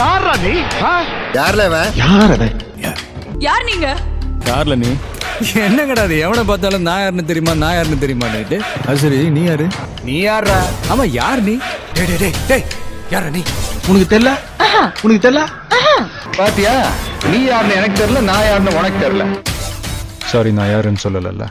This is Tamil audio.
யாரா நீ? யார்ல அவன்? யார் அவன்? யார் நீங்க? யார்ல நீ? என்ன கிடையாது, எவனை பார்த்தாலும் நான் யாருன்னு தெரியுமா நான் யாருன்னு தெரியுமா நைட்டு. அது சரி, நீ யாரு? நீ யாரா? ஆமா, யார் நீ? யாரா நீ? உனக்கு தெரியல? உனக்கு தெரியல? பாத்தியா, நீ யாருன்னு எனக்கு தெரியல, நான் யாருன்னு உனக்கு தெரியல. சாரி, நான் யாருன்னு சொல்லல.